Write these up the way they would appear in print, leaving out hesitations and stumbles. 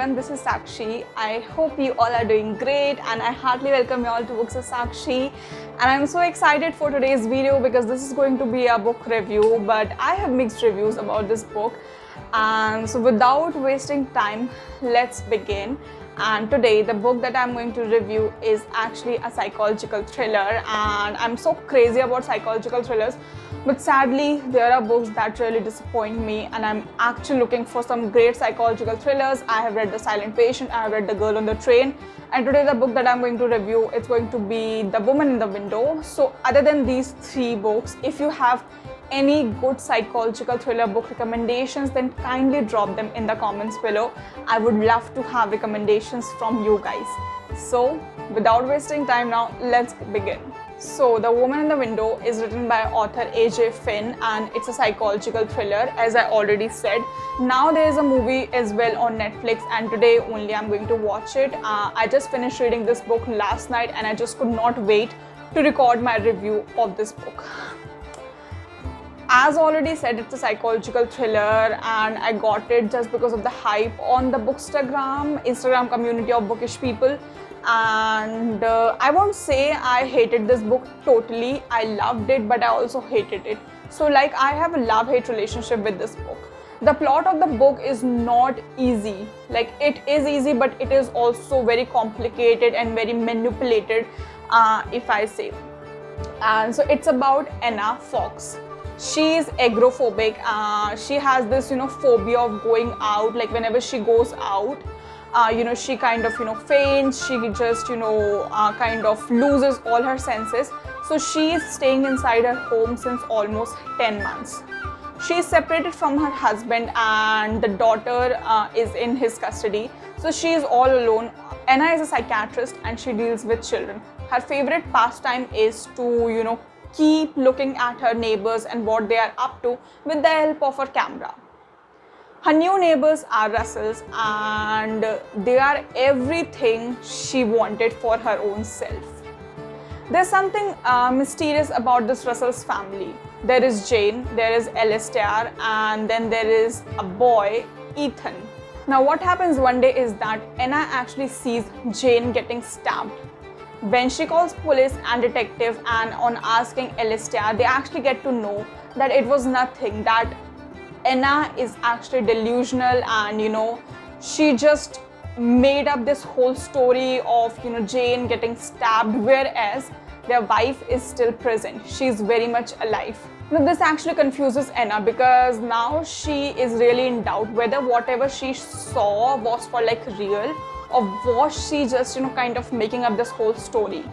everyone, this is Sakshi. I hope you all are doing great and I heartily welcome you all to Books of Sakshi. And I'm so excited for today's video because this is going to be a book review, but I have mixed reviews about this book. And so without wasting time, let's begin. And today the book that I'm going to review is actually a psychological thriller, and I'm so crazy about psychological thrillers, but sadly there are books that really disappoint me, and I'm actually looking for some great psychological thrillers. I have read The Silent Patient, I have read The Girl on the Train, and today the book that I'm going to review is going to be The Woman in the Window. So other than these three books, if you have any good psychological thriller book recommendations, then kindly drop them in the comments below. I would love to have recommendations from you guys. So without wasting time now, let's begin. So The Woman in the Window is written by author AJ Finn, and it's a psychological thriller, as I already said. Now there is a movie as well on Netflix, and today only I'm going to watch it. I just finished reading this book last night and I just could not wait to record my review of this book. As already said, it's a psychological thriller, and I got it just because of the hype on the Instagram community of bookish people. And I won't say I hated this book totally. I loved it, but I also hated it. So like, I have a love-hate relationship with this book. The plot of the book is not easy. Like, it is easy, but it is also very complicated and very manipulated, if I say. And so it's about Anna Fox. She is agoraphobic. She has this, phobia of going out. Like, whenever she goes out, she kind of, faints. She just, kind of loses all her senses. So she is staying inside her home since almost 10 months. She is separated from her husband, and the daughter is in his custody. So she is all alone. Anna is a psychiatrist and she deals with children. Her favorite pastime is to, keep looking at her neighbors and what they are up to with the help of her camera. Her new neighbors are Russells, and they are everything she wanted for her own self. There's something mysterious about this Russell's family. There is Jane, there is Alistair, and then there is a boy, Ethan. Now what happens one day is that Anna actually sees Jane getting stabbed. When she calls police and detective, and on asking Alistair, they actually get to know that it was nothing, that Anna is actually delusional, and she just made up this whole story of Jane getting stabbed, whereas their wife is still present. She's very much alive. Now this actually confuses Anna, because now she is really in doubt whether whatever she saw was for like real, or was she just kind of making up this whole story.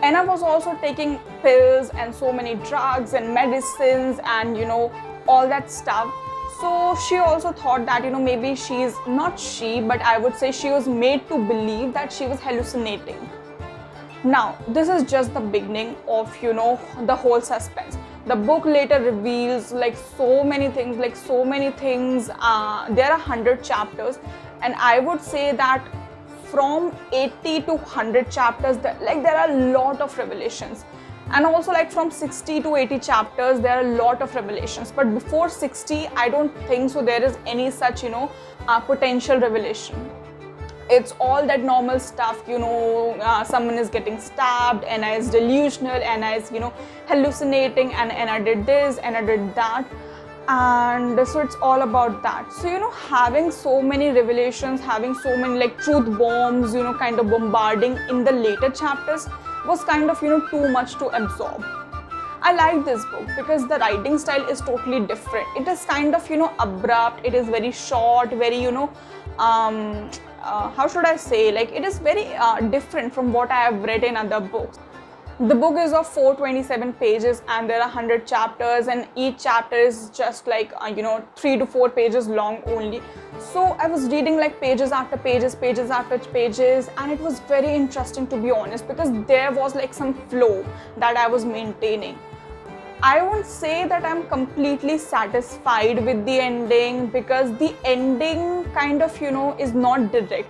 Anna was also taking pills and so many drugs and medicines and all that stuff. So she also thought that maybe but I would say she was made to believe that she was hallucinating. Now this is just the beginning of the whole suspense. The book later reveals like so many things. There are 100 chapters, and I would say that from 80 to 100 chapters, there are a lot of revelations. And also like from 60 to 80 chapters, there are a lot of revelations. But before 60, I don't think so there is any such, potential revelation. It's all that normal stuff, someone is getting stabbed, Anna is delusional, Anna is, hallucinating, and Anna did this, Anna did that. And so it's all about that. So having so many revelations, having so many like truth bombs, kind of bombarding in the later chapters was kind of too much to absorb. I like this book because the writing style is totally different. It is kind of abrupt. It is very short, very how should I say, like it is very different from what I have read in other books. The book is of 427 pages, and there are 100 chapters, and each chapter is just like 3 to 4 pages long only. So I was reading like pages after pages, and it was very interesting, to be honest, because there was like some flow that I was maintaining. I won't say that I'm completely satisfied with the ending, because the ending kind of is not direct.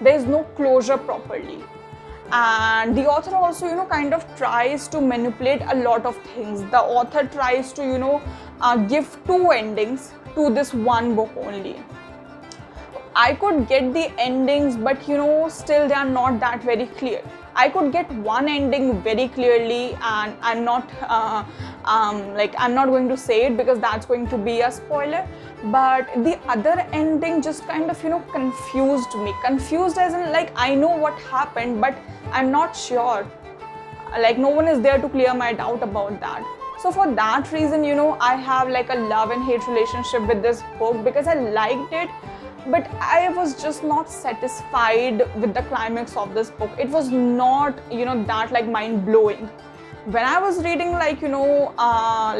There is no closure properly. And the author also kind of tries to manipulate a lot of things. The author tries to give two endings to this one book only. I could get the endings, but still they are not that very clear. I could get one ending very clearly, and I'm not I'm not going to say it because that's going to be a spoiler. But the other ending just kind of confused me. Confused as in, like, I know what happened, but I'm not sure. Like, no one is there to clear my doubt about that. So for that reason, I have like a love and hate relationship with this book, because I liked it, but I was just not satisfied with the climax of this book. It was not that like mind blowing. When I was reading, like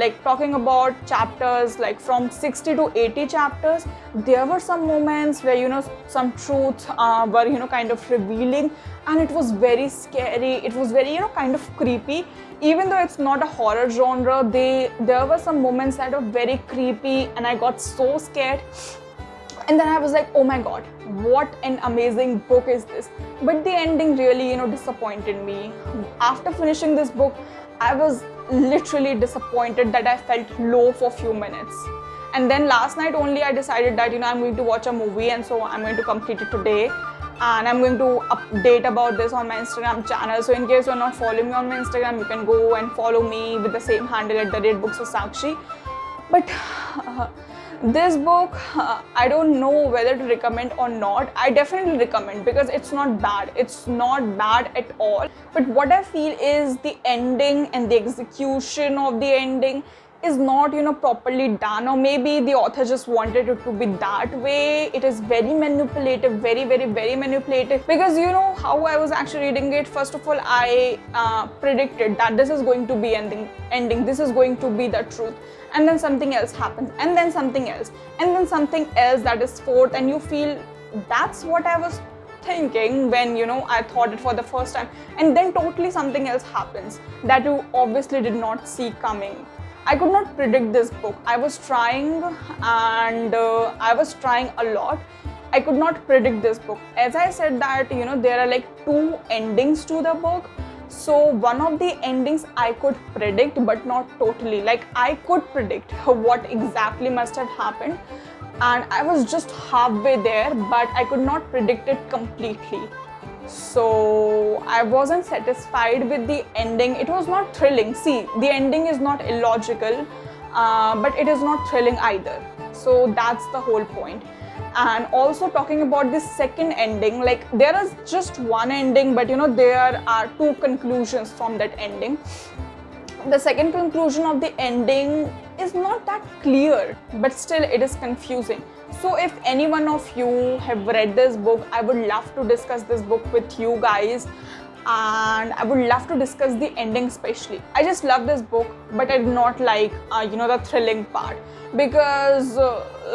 like talking about chapters like from 60 to 80 chapters, there were some moments where some truths were kind of revealing, and it was very scary. It was very kind of creepy. Even though it's not a horror genre, there were some moments that were very creepy, and I got so scared. And then I was like, oh my god, what an amazing book is this. But the ending really disappointed me. After finishing this book, I was literally disappointed that I felt low for a few minutes. And then last night only I decided that I'm going to watch a movie, and so I'm going to complete it today. And I'm going to update about this on my Instagram channel. So in case you're not following me on my Instagram, you can go and follow me with the same handle at @booksofsakshi. But this book, I don't know whether to recommend or not. I definitely recommend, because it's not bad. It's not bad at all. But what I feel is the ending and the execution of the ending is not properly done, or maybe the author just wanted it to be that way. It is very manipulative, very manipulative, because how I was actually reading it. First of all, I predicted that this is going to be ending, this is going to be the truth, and then something else happens, and then something else, and then something else, that is fourth, and you feel that's what I was thinking when I thought it for the first time, and then totally something else happens that you obviously did not see coming. I could not predict this book. I was trying, and I was trying a lot. I could not predict this book. As I said that there are like two endings to the book. So one of the endings I could predict, but not totally. Like, I could predict what exactly must have happened, and I was just halfway there, but I could not predict it completely. So I wasn't satisfied with the ending. It was not thrilling. See, the ending is not illogical, but it is not thrilling either. So that's the whole point. And also talking about the second ending, like, there is just one ending, but there are two conclusions from that ending. The second conclusion of the ending is not that clear, but still it is confusing. So if any one of you have read this book, I would love to discuss this book with you guys, and I would love to discuss the ending especially. I just love this book, but I did not like the thrilling part, because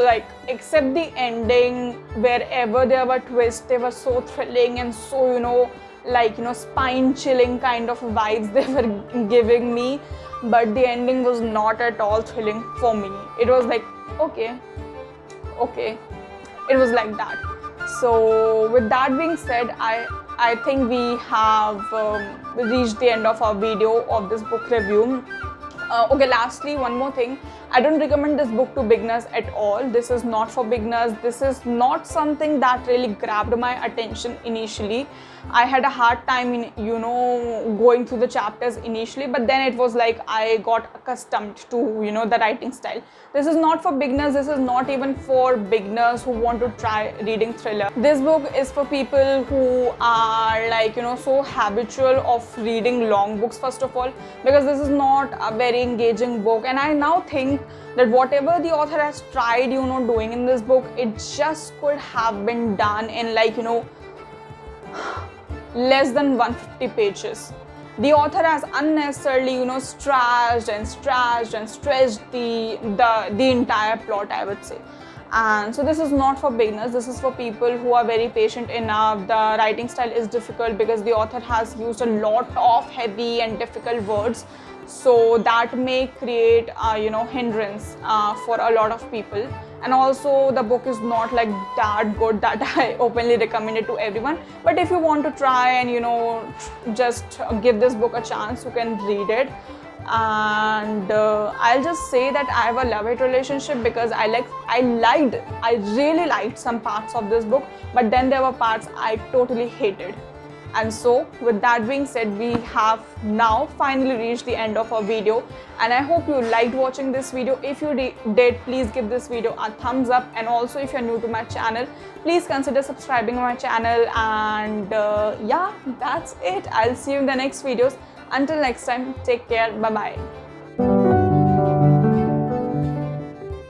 like, except the ending, wherever there were twists, they were so thrilling and so like spine chilling kind of vibes they were giving me. But the ending was not at all thrilling for me. It was like, okay, it was like that. So with that being said, I think we have reached the end of our video of this book review. Okay, lastly, one more thing. I don't recommend this book to beginners at all. This is not for beginners. This is not something that really grabbed my attention initially. I had a hard time in going through the chapters initially, but then it was like I got accustomed to the writing style. This is not for beginners. This is not even for beginners who want to try reading thriller. This book is for people who are like so habitual of reading long books, first of all, because this is not a very engaging book. And I now think that whatever the author has tried doing in this book, it just could have been done in like less than 150 pages. The author has unnecessarily stretched and stretched the entire plot, I would say. And so this is not for beginners. This is for people who are very patient enough. The writing style is difficult because the author has used a lot of heavy and difficult words, so that may create hindrance for a lot of people. And also the book is not like that good that I openly recommend it to everyone. But if you want to try and just give this book a chance, you can read it. and I'll just say that I have a love-hate relationship because I really liked some parts of this book, but then there were parts I totally hated. And so with that being said, we have now finally reached the end of our video, and I hope you liked watching this video. If you did, please give this video a thumbs up, and also if you're new to my channel, please consider subscribing to my channel. And yeah, that's it. I'll see you in the next videos. Until next time, take care. Bye bye.